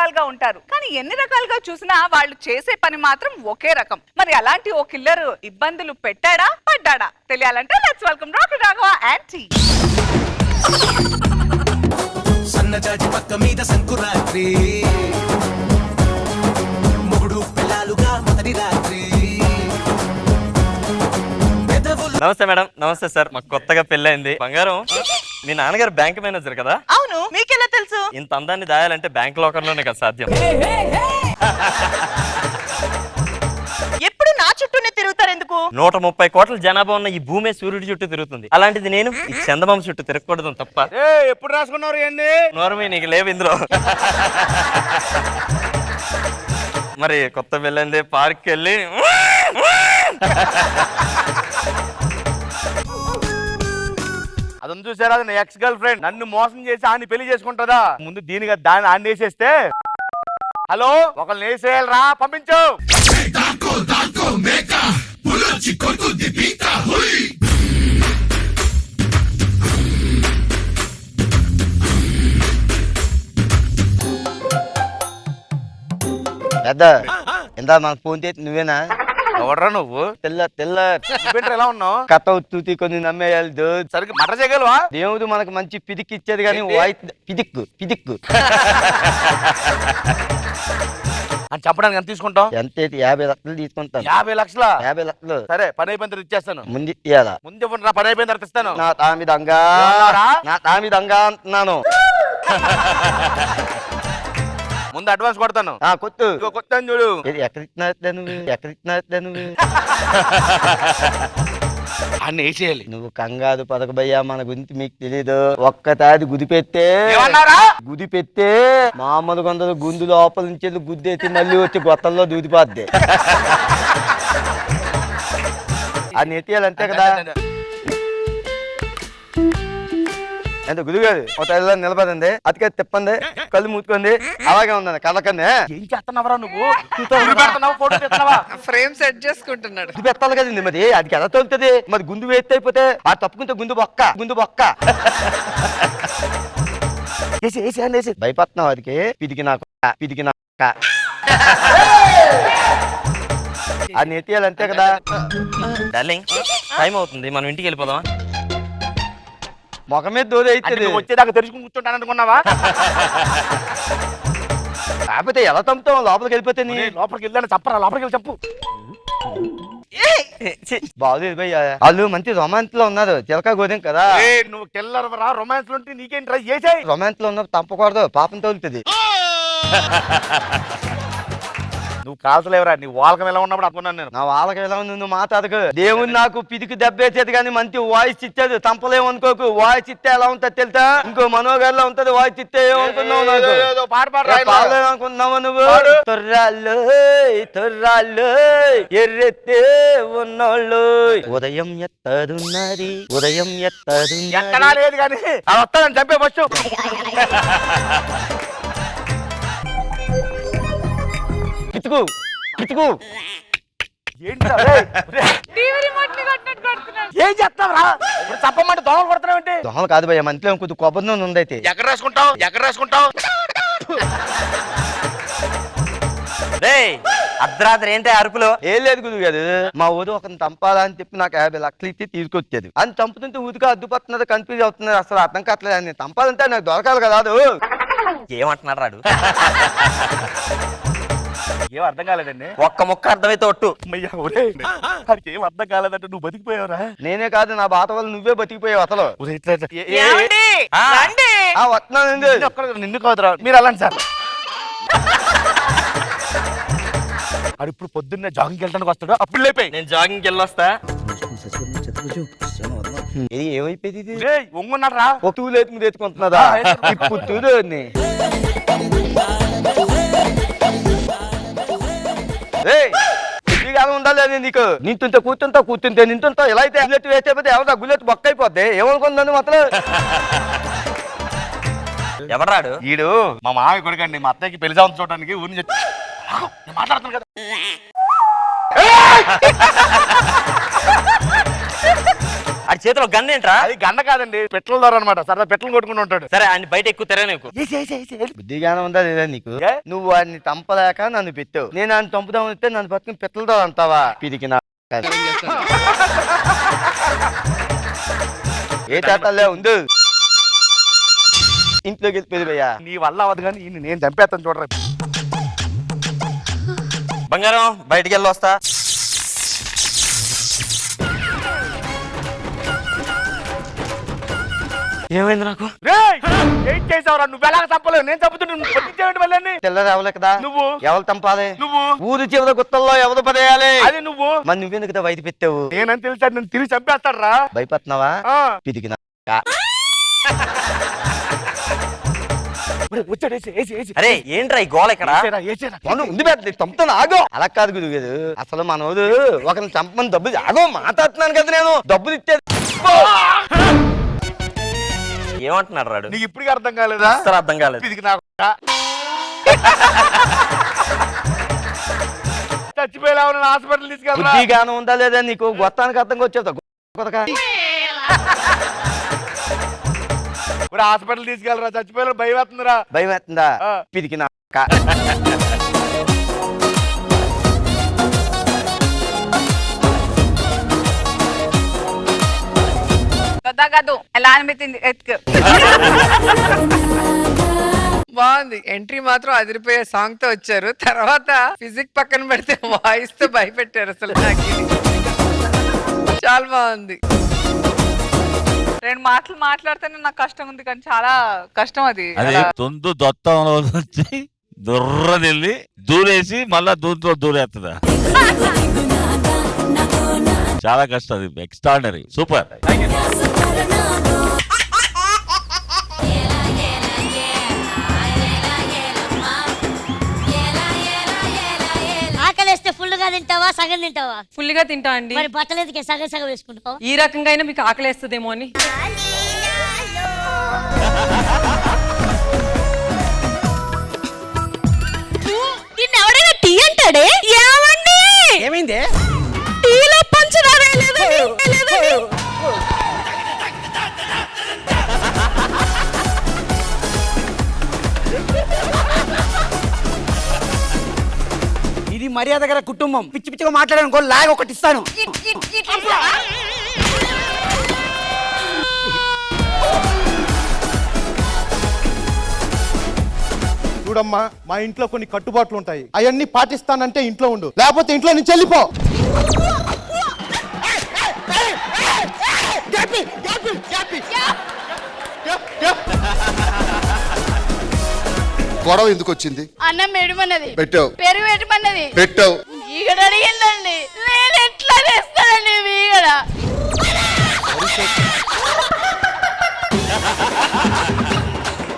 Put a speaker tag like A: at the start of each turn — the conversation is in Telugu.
A: రకాలుగా ఉంటారు, కానీ ఎన్ని రకాలుగా చూసినా వాళ్ళు చేసే పని మాత్రం ఒకే రకం. మరి అలాంటి ఓ కిల్లర్ ఇబ్బందులు పెట్టాడా పడ్డాడా తెలియాలంటే let's welcome doctor Raghava aunty.
B: సన్నజాజి పక్క మీద సంకురాత్రి మొగుడు పిల్లలుగా మొదటి రాత్రి.
C: నమస్తే మేడం. నమస్తే సార్. మాకు కొత్తగా పెళ్ళైంది. బంగారం, మీ నాన్నగారు బ్యాంక్ మేనేజర్ కదా?
A: అవును, మీకెలా తెలుసు?
C: ఇంత అందాన్ని దాయాలంటే బ్యాంక్ లాకర్ లోనే కదా సాధ్యం.
A: ఎప్పుడు నా చుట్టూనే తిరుగుతారు ఎందుకు?
C: 130 కోట్ల జనాభా ఉన్న ఈ భూమి సూర్యుడి చుట్టూ తిరుగుతుంది. అలాంటిది నేను ఈ చందమామ చుట్టూ తిరగకూడదు తప్ప.
D: ఎప్పుడు రాసుకున్నారు ఏంది?
C: నోరమే నీకు లేవు ఇందులో. మరి కొత్త పెళ్ళైంది, పార్క్ వెళ్ళి
D: అదని చూసారా, నా ఎక్స్ గర్ల్ ఫ్రెండ్ నన్ను మోసం చేసి ఆని పెళ్లి చేసుకుంటుందా? ముందు దీనిగా దాన్ని ఆన్ని వేసేస్తే, హలో ఒకళ్ళని వేసేయాలరా, పంపించు.
E: పెద్ద ఎంత మనకు ఫోన్ చేసి నువ్వేనా?
D: ఎవడరా నువ్వు?
E: తెల్ల తెల్ల
D: ఎలా ఉన్నావు?
E: కథ ఉత్తుతి కొన్ని నమ్మేయాలి.
D: సరిగ్గా మటర్ చేయగలవా?
E: దేవుడు మనకు మంచి పిదికి ఇచ్చేది కానీ వాయిస్ పిదిక్కు పిదిక్కు
D: అని చెప్పడానికి ఎంత తీసుకుంటాం?
E: ఎంత 50 లక్షలు తీసుకుంటాను.
D: 50 లక్షల?
E: 50 లక్షలు
D: సరే, పని అయిపోయిన తర్వాత ఇచ్చేస్తాను.
E: ముందు ఇయ్యాలా?
D: ముందు ఇవ్వండి రా, పని అయిపోయిన తర్వాత ఇస్తాను.
E: నా తామిదంగా నా తామిదంగా అంటున్నాను.
D: ముందు అడ్వాన్స్ కొడతాను.
E: కొట్టు.
D: కొత్త చూడు.
E: ఎక్కడిచ్చినా నువ్వు ఎక్కడిచ్చినా నువ్వు
D: అన్ని వేసేయాలి.
E: నువ్వు కంగారు పదకబయ్యా, మన గురించి మీకు తెలీదు. ఒక్కసారి గుది పెట్టే మామూలు కొందరు గుండు లోపల నుంచి వెళ్ళి గుద్దేసి మళ్ళీ వచ్చి గొత్తల్లో దూదిపోద్ది. ఆ నెత్తియాలి అంతే కదా. ఎంత గుదిగాదు ఒక నిలబడింది, అతికేది తిప్పండి, కళ్ళు మూసుకుంది, అలాగే ఉందండి కళ్ళకండి.
D: ఏం చేస్తున్నావరా నువ్వు? ఫోటో తీస్తున్నావా?
A: ఫ్రేమ్ సెట్ చేసుకుంటున్నాడు.
E: గుది పెట్టాలి కదండి, మరి అది ఎలా తోలుతుంది? మరి గుండు వేస్తే అయిపోతే ఆ తప్పుకుంటే గుండు బొక్క వేసి భయపడుతున్నావు. అదికి పిదికి నాకు ఆ నెత్తియాలి అంతే కదా.
C: డార్లింగ్, టైం అవుతుంది, మనం ఇంటికి వెళ్ళిపోదామా?
E: మొఖమే దూరం అవుతుంది.
D: వచ్చేదాకా తెరుచుకుని కూర్చుంటాను అనుకున్నావా?
E: కాకపోతే ఎలా తమ్ముతాం? లోపలికి వెళ్ళిపోతే
D: లోపలికి వెళ్ళాను, చెప్పరా, లోపలికి వెళ్ళి చెప్పు.
E: బాగోలేదు భయ్యా, వాళ్ళు మంచి రొమాన్స్ లో ఉన్నారు. చిలక గోదేం కదా.
D: నువ్వు కెళ్ళరా, రొమాన్స్ లో ఉంటే నీకేం ట్రై చేసాయి.
E: రొమాన్స్ లో ఉన్నప్పుడు తప్పకూడదు, పాపం తోలుతుంది.
D: నువ్వు కాల్చలేవరా, నీ వాళ్ళకం ఎలా ఉన్నప్పుడు అనుకున్నాను నేను.
E: నా వాళ్ళకి ఎలా ఉంది నువ్వు మాట్లాడకు. దేవుడు నాకు పిదికి దెబ్బేసేది కానీ మంచి వాయిస్ ఇచ్చేది. తంపలేము అనుకోకు. వాయిస్ ఇస్తే ఎలా ఉంటది తెలుసా? ఇంకో మనోగర్లో ఉంటది. వాయిస్ ఇస్తే ఏమనుకున్నావు? నాకు పాడలేదనుకున్నావా నువ్వు? తొర్రాళ్ళు ఎర్రెత్తే ఉన్నోళ్ళు ఉదయం ఎత్తదున్నది
D: ఎక్కడా లేదు కానీ అది వస్తానని చంపే ఫస్ట్.
E: పితుకు
D: ఏం చేస్తావురా? చెప్పమంటే దోమలు కొడుతున్నావు ఏంటి?
E: దోహలు కాదు భయ్య, మంత్లో కొద్ది కొబ్బరి నూనె ఉందైతే.
D: ఎక్కడ రాసుకుంటావు?
C: అర్ధరాత్రి ఏంటి అరుపులో?
E: ఏం లేదు గురువు గారు, మా ఊరు ఒక చంపాలా అని చెప్పి నాకు 50 లక్షలు ఇచ్చి తీసుకొచ్చేది. అని చంపుతుంటే ఊరిగా అడ్డుపడుతున్నది, కన్ఫ్యూజ్ అవుతున్నది, అసలు అర్థం కావట్లేదు. అని చంపాలంటే నాకు దొరకాలి కదా.
C: ఏమంటున్నాడు రాడు?
D: ఏం అర్థం కాలేదండి.
C: ఒక్క ముక్క అర్థమైతే ఒట్టు.
D: అది ఏం అర్థం కాలేదంటే నువ్వు బతికిపోయావురా.
E: నేనే కాదు, నా బాట వల్ల నువ్వే బతికిపోయావు అసలు.
D: వస్తున్నానండి. నిన్ను కాదురా, మీరు అలాంటి సార్. అది ఇప్పుడు పొద్దున్నే జాగింగ్కి వెళ్ళడానికి వస్తాడు, అప్పుడు లేపే.
C: నేను జాగింగ్కి వెళ్ళొస్తా.
E: ఇది ఏమైపోయింది?
D: ఒంగున్నాడు రా.
E: తూలు ఎత్తుకుంటున్నదా ఇప్పుడు? తూలు ఉండాలి నీకు. నింటుంటే కూర్చుంటే నింటుంటా. ఎలా అయితే గుల్లెట్ వేస్తే ఎవరా గుల్లెట్ బొక్క అయిపోద్ది. ఏమనుకుందని మాత్రం.
C: ఎవరాడు?
D: ఈడు మా మామయ్య కొడుకండి. మా అత్తయ్యకి పెళ్లి సంవత్సరం చూడడానికి ఊరిని చెప్పి మాట్లాడుతున్నాను కదా.
C: అది చేతిలో గన్ ఏంట్రా?
D: అది గండ కాదండి, పెట్రోల్ ద్వారా అనమాట. సరదా పెట్రోల్ కొట్టుకుంటూ ఉంటాడు.
C: సరే ఆయన బయట ఎక్కువ తెరనేకు.
E: బుద్ధిగానే ఉందా లేదా నీకు?
D: ఏ?
E: నువ్వు వాడిని చంపలేక నన్ను పెట్టావు. నేను ఆయన చంపుదాం వస్తే నన్ను పక్కన పిట్టలతో అంటావా? పిరికి నా ఏ తాతలే ఉండు, ఇంట్లోకి వెళ్ళిపోయిపోయా.
D: నీ వల్ల అవ్వదు కానీ ఈయన్ని నేను చంపేస్తాను చూడరా.
C: బంగారం బయటికి వెళ్ళి వస్తా. ఏమైంది నాకు?
D: రేయ్! ఏం చేసావురా? నువ్వు ఎలాగ చంపలేవు, నేను చంపుతుంటే నువ్వు పట్టించేయండి మళ్ళీ.
E: తెల్లది అవలే కదా,
D: నువ్వు
E: ఎవరు చంపాలి?
D: నువ్వు
E: ఊరు చివరి గుత్తల్లో ఎవరు పడేయాలి?
D: అది నువ్వు.
E: మరి నువ్వెందుకు కదా వైద్య పెట్టావు?
D: నేనని తెలిసా నేను తిరిగి చంపేస్తాడు రా.
E: భయపడుతున్నావా? పిరికి నా
D: వచ్చాడు. ఏసి, ఏసి, ఏసి.
C: అరే ఏంట్రా ఈ గోల ఇక్కడ?
D: ఏసేరా, ఏసేరా.
E: మనం ఉంది పెద్ద చంపుతాను ఆగో. అలా కాదు గురుగారు, అసలు మనోడు ఒకరిని చంపమని డబ్బులు ఆగో మాట్లాడుతున్నాను కదా, నేను డబ్బులు ఇచ్చేది.
C: ఏమంటున్నాడు రాడు?
D: నీకు ఇప్పటికీ అర్థం కాలేదా?
C: అసలు అర్థం కాలేదు.
D: ఇది నాకు చచ్చిపోయేలా ఉన్న హాస్పిటల్ తీసుకెళ్ళరా.
E: బుద్ధిగానం ఉందా లేదా నీకు? గొత్తానికి అర్థంగా వచ్చేదా?
D: ఇప్పుడు హాస్పిటల్ తీసుకెళ్ళరా, చచ్చిపోయేలా భయం వేస్తుందిరా.
E: భయం వేస్తుందా?
D: ఆ.
E: పిరికి నా
A: కాదు ఎలా అనిపించింది ఎత్తుకు?
F: బాగుంది. ఎంట్రీ మాత్రం అదిరిపోయే సాంగ్ తో వచ్చారు. తర్వాత ఫిజిక్ పక్కన పెడితే వాయిస్ తో భయపెట్టారు. అసలు నాకు ఇది చాలా బాగుంది.
A: రెండు మాటలు మాట్లాడితేనే నాకు కష్టం ఉంది, కానీ చాలా కష్టం అది.
G: అది తొందు దొత్తంలో వచ్చి దుర్రనెళ్ళి దూరేసి మళ్ళా దూరంతో దూరేస్తుందా? చాలా కష్టం, అది ఎక్స్ట్రాడినరీ, సూపర్.
H: ఆకలిస్తే ఫుల్ గా తింటావా సగం తింటావా?
I: ఫుల్ గా తింటా అండి.
H: మరి బట్టలు ఎందుకే సగం సగం వేసుకుంటావు?
I: ఈ రకంగా అయినా మీకు ఆకలేస్తుందేమో అని.
H: నిన్న ఎవడైనా టీ అంటాడే? ఏమండి?
F: ఏమైంది?
H: టీలో పంచదార లేదండి.
F: ఇది మర్యాద గల కుటుంబం. పిచ్చి పిచ్చిగా మాట్లాడాను, లాగ్ ఒకటి ఇస్తాను.
J: చూడమ్మా, మా ఇంట్లో కొన్ని కట్టుబాట్లు ఉంటాయి, అవన్నీ పాటిస్తానంటే ఇంట్లో ఉండు, లేకపోతే ఇంట్లో నుంచి వెళ్ళిపో.
K: గొడవ ఎందుకు వచ్చింది?
H: అన్నం పెడమన్నది
K: పెట్టావు.
H: పెరుగు పెట్టమన్నది
K: పెట్టావు.
H: ఇక్కడ అడిగిందండి, నేను ఎట్లా చేస్తాను?